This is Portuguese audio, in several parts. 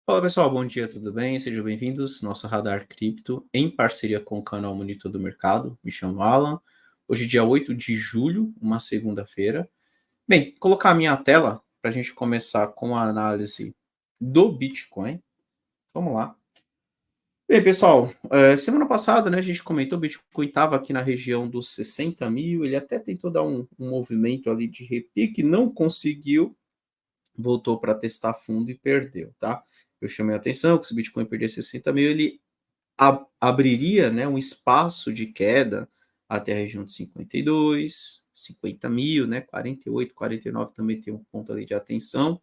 Fala pessoal, bom dia, tudo bem? Sejam bem-vindos. Nosso Radar Cripto, em parceria com o canal Monitor do Mercado. Me chamo Alan. Hoje, dia 8 de julho, uma segunda-feira. Bem, colocar a minha tela para a gente começar com a análise do Bitcoin. Vamos lá. Bem, pessoal, semana passada, né, a gente comentou, o Bitcoin estava aqui na região dos 60 mil. Ele até tentou dar um movimento ali de repique, não conseguiu. Voltou para testar fundo e perdeu, tá? Eu chamei a atenção que se o Bitcoin perder 60 mil, ele abriria, né, um espaço de queda até a região de 52, 50 mil, né, 48, 49 também tem um ponto ali de atenção.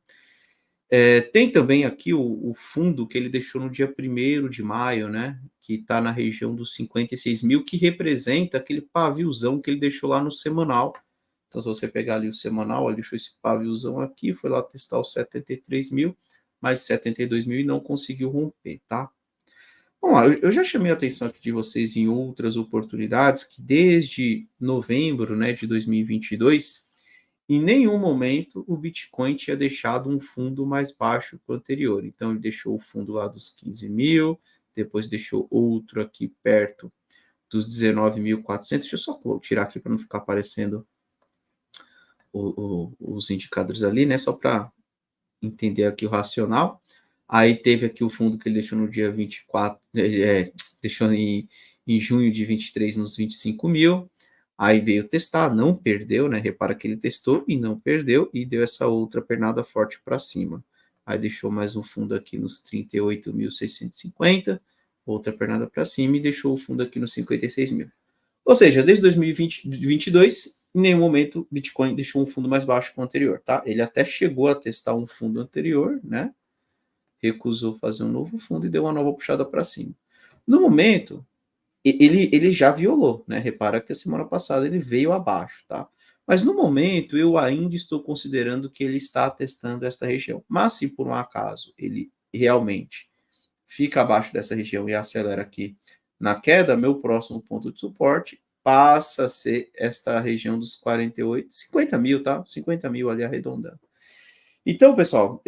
Tem também aqui o fundo que ele deixou no dia 1º de maio, né, que está na região dos 56 mil, que representa aquele paviozão que ele deixou lá no semanal. Então, se você pegar ali o semanal, ele deixou esse paviozão aqui, foi lá testar os 73 mil, mais 72 mil e não conseguiu romper, tá? Bom, eu já chamei a atenção aqui de vocês em outras oportunidades que desde novembro, né, de 2022, em nenhum momento o Bitcoin tinha deixado um fundo mais baixo que o anterior. Então, ele deixou o fundo lá dos 15 mil, depois deixou outro aqui perto dos 19.400. Deixa eu só tirar aqui para não ficar aparecendo os indicadores ali, né, só para entender aqui o racional. Aí teve aqui o fundo que ele deixou no dia 24, deixou em junho de 23 nos 25 mil. Aí veio testar, não perdeu, né? Repara que ele testou e não perdeu e deu essa outra pernada forte para cima. Aí deixou mais um fundo aqui nos 38.650, outra pernada para cima e deixou o fundo aqui nos 56 mil. Ou seja, desde 2022, em nenhum momento Bitcoin deixou um fundo mais baixo que o anterior, tá? Ele até chegou a testar um fundo anterior, né? Recusou fazer um novo fundo e deu uma nova puxada para cima. No momento, ele já violou, né? Repara que a semana passada ele veio abaixo, tá? Mas no momento eu ainda estou considerando que ele está testando esta região. Mas se por um acaso ele realmente fica abaixo dessa região e acelera aqui na queda, meu próximo ponto de suporte passa a ser esta região dos 48, 50 mil, tá? 50 mil ali arredondando. Então, pessoal,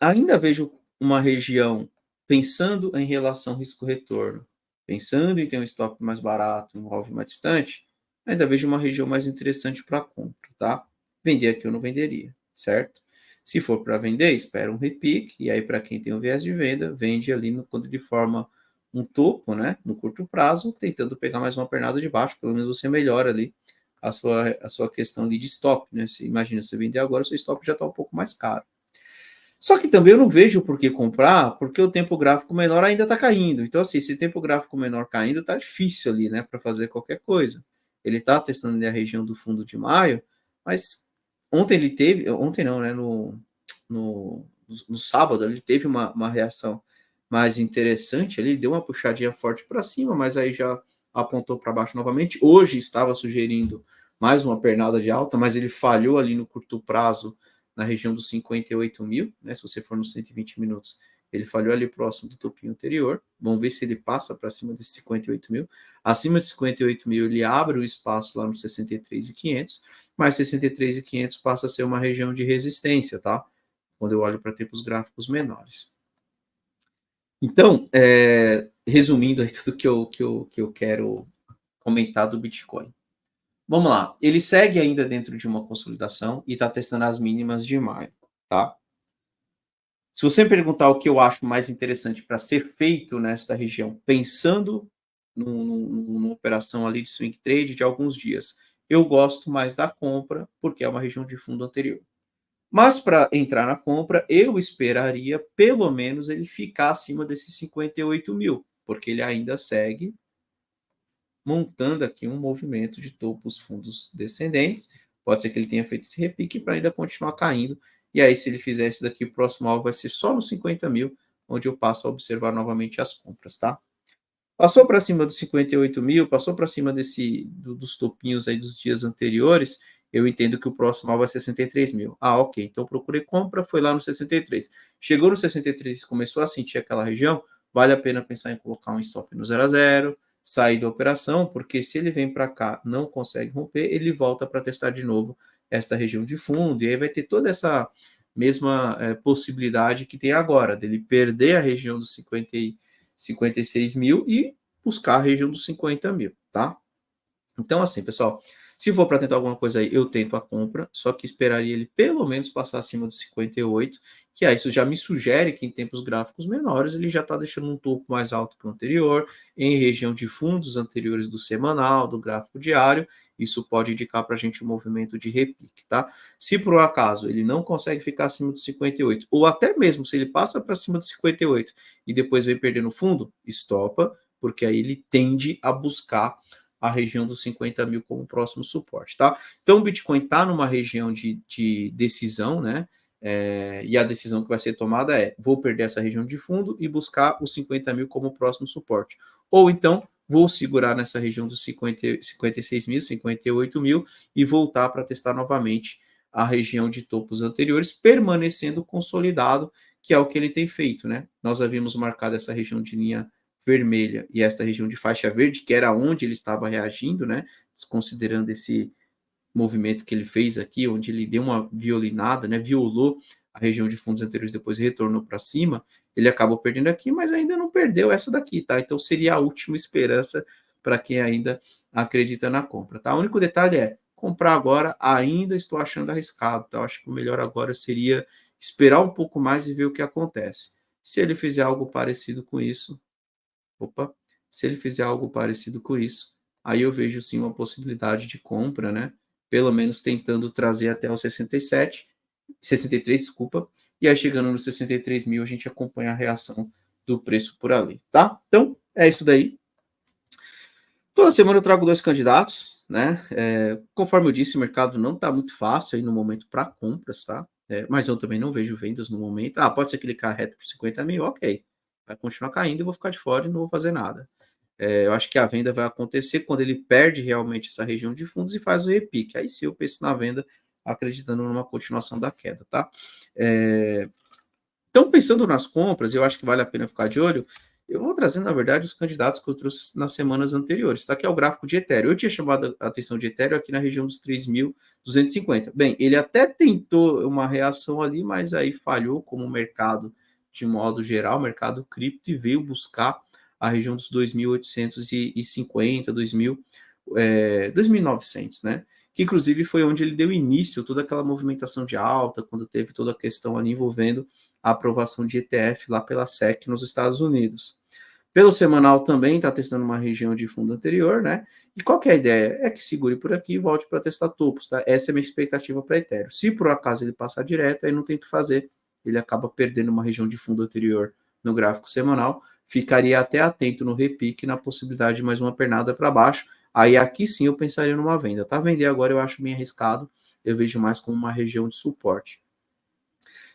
ainda vejo uma região pensando em relação risco-retorno, pensando em ter um stop mais barato, um alvo mais distante, ainda vejo uma região mais interessante para compra, tá? Vender aqui eu não venderia, certo? Se for para vender, espera um repique, e aí para quem tem o viés de venda, vende ali quando ele forma um topo, né, no curto prazo, tentando pegar mais uma pernada de baixo, pelo menos você melhora ali a sua questão ali de stop, né? Se imagina você vender agora, seu stop já está um pouco mais caro. Só que também eu não vejo por que comprar, porque o tempo gráfico menor ainda está caindo. Então, assim, se o tempo gráfico menor caindo, tá difícil ali, né, para fazer qualquer coisa. Ele está testando ali a região do fundo de maio, mas ontem não, né, no sábado, ele teve uma reação mais interessante ali, deu uma puxadinha forte para cima, mas aí já apontou para baixo novamente. Hoje estava sugerindo mais uma pernada de alta, mas ele falhou ali no curto prazo na região dos 58 mil, né? Se você for nos 120 minutos, ele falhou ali próximo do topinho anterior. Vamos ver se ele passa para cima de 58 mil. Acima de 58 mil, ele abre o espaço lá nos 63.500, mas 63.500 passa a ser uma região de resistência, tá? Quando eu olho para tempos gráficos menores. Então, resumindo aí tudo que eu quero comentar do Bitcoin. Vamos lá, ele segue ainda dentro de uma consolidação e está testando as mínimas de maio, tá? Se você me perguntar o que eu acho mais interessante para ser feito nesta região, pensando numa operação ali de swing trade de alguns dias, eu gosto mais da compra, porque é uma região de fundo anterior. Mas para entrar na compra, eu esperaria pelo menos ele ficar acima desses 58 mil, porque ele ainda segue montando aqui um movimento de topos fundos descendentes. Pode ser que ele tenha feito esse repique para ainda continuar caindo. E aí, se ele fizer isso daqui, o próximo alvo vai ser só nos 50 mil, onde eu passo a observar novamente as compras, tá? Passou para cima dos 58 mil, passou para cima dos topinhos aí dos dias anteriores, eu entendo que o próximo alvo é 63 mil. Ah, ok. Então procurei compra, foi lá no 63. Chegou no 63, começou a sentir aquela região, vale a pena pensar em colocar um stop no 0 a 0, sair da operação, porque se ele vem para cá, não consegue romper, ele volta para testar de novo esta região de fundo, e aí vai ter toda essa mesma possibilidade que tem agora, dele perder a região dos 56 mil e buscar a região dos 50 mil, tá? Então, assim, pessoal, se for para tentar alguma coisa aí, eu tento a compra, só que esperaria ele pelo menos passar acima dos 58, que aí isso já me sugere que em tempos gráficos menores ele já está deixando um topo mais alto que o anterior, em região de fundos anteriores do semanal, do gráfico diário, isso pode indicar para a gente um movimento de repique, tá? Se por um acaso ele não consegue ficar acima dos 58, ou até mesmo se ele passa para cima dos 58 e depois vem perder no fundo, estopa, porque aí ele tende a buscar a região dos 50 mil como próximo suporte, tá? Então o Bitcoin está numa região de decisão, né? E a decisão que vai ser tomada é: vou perder essa região de fundo e buscar os 50 mil como próximo suporte. Ou então, vou segurar nessa região dos 56 mil, 58 mil e voltar para testar novamente a região de topos anteriores, permanecendo consolidado, que é o que ele tem feito, né? Nós havíamos marcado essa região de linha vermelha e esta região de faixa verde, que era onde ele estava reagindo, né? Considerando esse movimento que ele fez aqui, onde ele deu uma violinada, né? Violou a região de fundos anteriores, depois retornou para cima, ele acabou perdendo aqui, mas ainda não perdeu essa daqui, tá? Então seria a última esperança para quem ainda acredita na compra, tá? O único detalhe é: comprar agora ainda estou achando arriscado, tá? Eu acho que o melhor agora seria esperar um pouco mais e ver o que acontece. Se ele fizer algo parecido com isso, se ele fizer algo parecido com isso, aí eu vejo sim uma possibilidade de compra, né? Pelo menos tentando trazer até os 63, desculpa, e aí chegando nos 63 mil a gente acompanha a reação do preço por ali, tá? Então, é isso daí. Toda semana eu trago 2 candidatos, né? Conforme eu disse, o mercado não está muito fácil aí no momento para compras, tá? Mas eu também não vejo vendas no momento. Pode ser que ele caia reto por 50 mil, ok. Vai continuar caindo, eu vou ficar de fora e não vou fazer nada. Eu acho que a venda vai acontecer quando ele perde realmente essa região de fundos e faz o repique. Aí sim eu penso na venda, acreditando numa continuação da queda, tá? Então, pensando nas compras, eu acho que vale a pena ficar de olho. Eu vou trazendo, na verdade, os candidatos que eu trouxe nas semanas anteriores. Tá? Aqui é o gráfico de Ethereum. Eu tinha chamado a atenção de Ethereum aqui na região dos 3.250. Bem, ele até tentou uma reação ali, mas aí falhou como mercado de modo geral, mercado cripto, e veio buscar a região dos 2.850, 2.900, né? Que inclusive foi onde ele deu início toda aquela movimentação de alta, quando teve toda a questão ali envolvendo a aprovação de ETF lá pela SEC nos Estados Unidos. Pelo semanal também está testando uma região de fundo anterior, né? E qual que é a ideia? É que segure por aqui e volte para testar topos, tá? Essa é a minha expectativa para Ethereum. Se por acaso ele passar direto, aí não tem o que fazer. Ele acaba perdendo uma região de fundo anterior no gráfico semanal. Ficaria até atento no repique, na possibilidade de mais uma pernada para baixo. Aí aqui sim eu pensaria numa venda, tá? Vender agora eu acho bem arriscado. Eu vejo mais como uma região de suporte.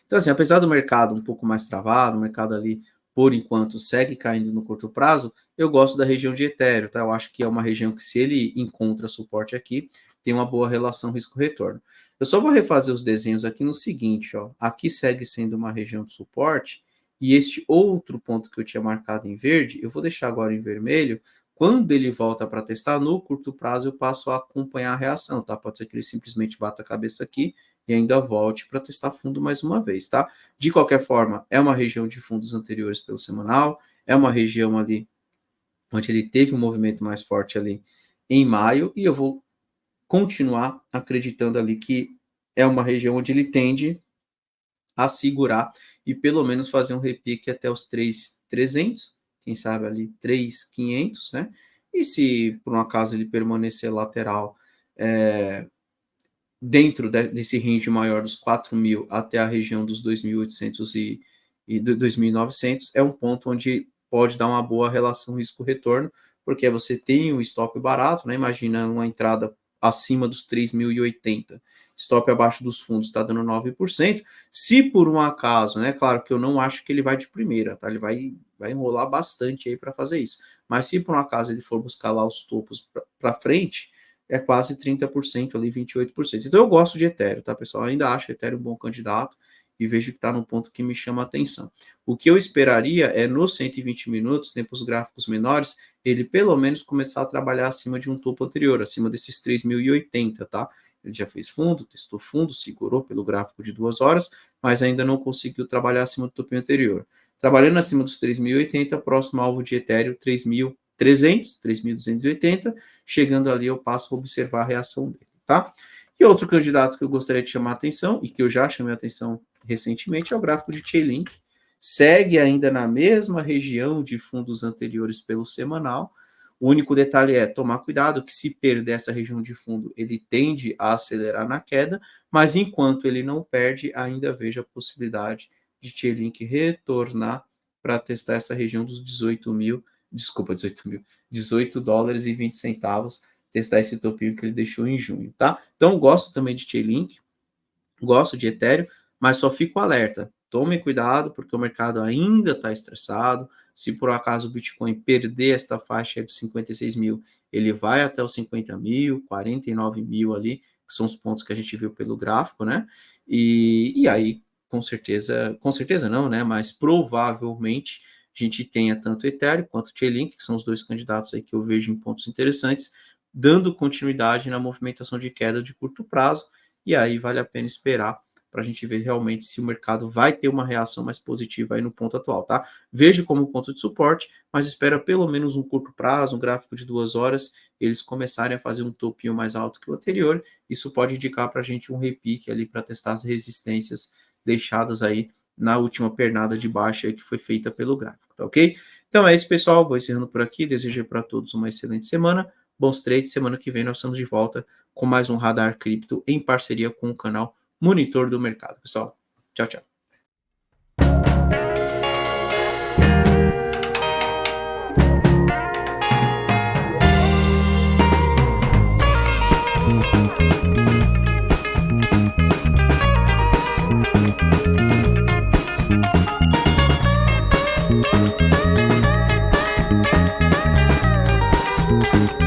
Então, assim, apesar do mercado um pouco mais travado, o mercado ali, por enquanto, segue caindo no curto prazo, eu gosto da região de Ethereum, tá? Eu acho que é uma região que, se ele encontra suporte aqui, tem uma boa relação risco-retorno. Eu só vou refazer os desenhos aqui no seguinte, ó. Aqui segue sendo uma região de suporte, e este outro ponto que eu tinha marcado em verde, eu vou deixar agora em vermelho. Quando ele volta para testar, no curto prazo, eu passo a acompanhar a reação, tá? Pode ser que ele simplesmente bata a cabeça aqui e ainda volte para testar fundo mais uma vez, tá? De qualquer forma, é uma região de fundos anteriores pelo semanal, é uma região ali onde ele teve um movimento mais forte ali em maio, e eu vou continuar acreditando ali que é uma região onde ele tende a segurar e pelo menos fazer um repique até os 3.300, quem sabe ali 3.500, né? E se por um acaso ele permanecer lateral, dentro desse range maior dos 4.000 até a região dos 2.800 e 2.900, é um ponto onde pode dar uma boa relação risco-retorno, porque você tem o stop barato, né? Imagina uma entrada acima dos 3.080, stop abaixo dos fundos está dando 9%. Se por um acaso, né? Claro que eu não acho que ele vai de primeira, tá? Ele vai enrolar bastante aí para fazer isso. Mas se por um acaso ele for buscar lá os topos para frente, é quase 30% ali, 28%. Então eu gosto de Ethereum, tá, pessoal? Eu ainda acho Ethereum um bom candidato e vejo que está num ponto que me chama a atenção. O que eu esperaria é, nos 120 minutos, tempos gráficos menores, ele pelo menos começar a trabalhar acima de um topo anterior, acima desses 3.080, tá? Ele já fez fundo, testou fundo, segurou pelo gráfico de 2 horas, mas ainda não conseguiu trabalhar acima do topinho anterior. Trabalhando acima dos 3.080, próximo alvo de Ethereum 3.300, 3.280, chegando ali eu passo a observar a reação dele, tá? E outro candidato que eu gostaria de chamar a atenção, e que eu já chamei a atenção recentemente, é o gráfico de Chainlink. Segue ainda na mesma região de fundos anteriores pelo semanal. O único detalhe é tomar cuidado que se perder essa região de fundo, ele tende a acelerar na queda, mas enquanto ele não perde, ainda vejo a possibilidade de Chainlink retornar para testar essa região dos 18 dólares e 20 centavos, testar esse topinho que ele deixou em junho, tá? Então, gosto também de Chainlink, gosto de Ethereum, mas só fico alerta. Tome cuidado, porque o mercado ainda está estressado. Se por acaso o Bitcoin perder esta faixa dos 56 mil, ele vai até os 50 mil, 49 mil ali, que são os pontos que a gente viu pelo gráfico, né? E aí, com certeza não, né? Mas provavelmente a gente tenha tanto Ethereum quanto Chainlink, que são os dois candidatos aí que eu vejo em pontos interessantes, dando continuidade na movimentação de queda de curto prazo, e aí vale a pena esperar para a gente ver realmente se o mercado vai ter uma reação mais positiva aí no ponto atual, tá? Vejo como ponto de suporte, mas espera pelo menos um curto prazo, um gráfico de 2 horas, eles começarem a fazer um topinho mais alto que o anterior. Isso pode indicar para a gente um repique ali para testar as resistências deixadas aí na última pernada de baixa que foi feita pelo gráfico, tá ok? Então é isso, pessoal. Vou encerrando por aqui. Desejo para todos uma excelente semana. Bons trades. Semana que vem nós estamos de volta com mais um Radar Cripto em parceria com o canal Monitor do Mercado. Pessoal, tchau, tchau. Thank you.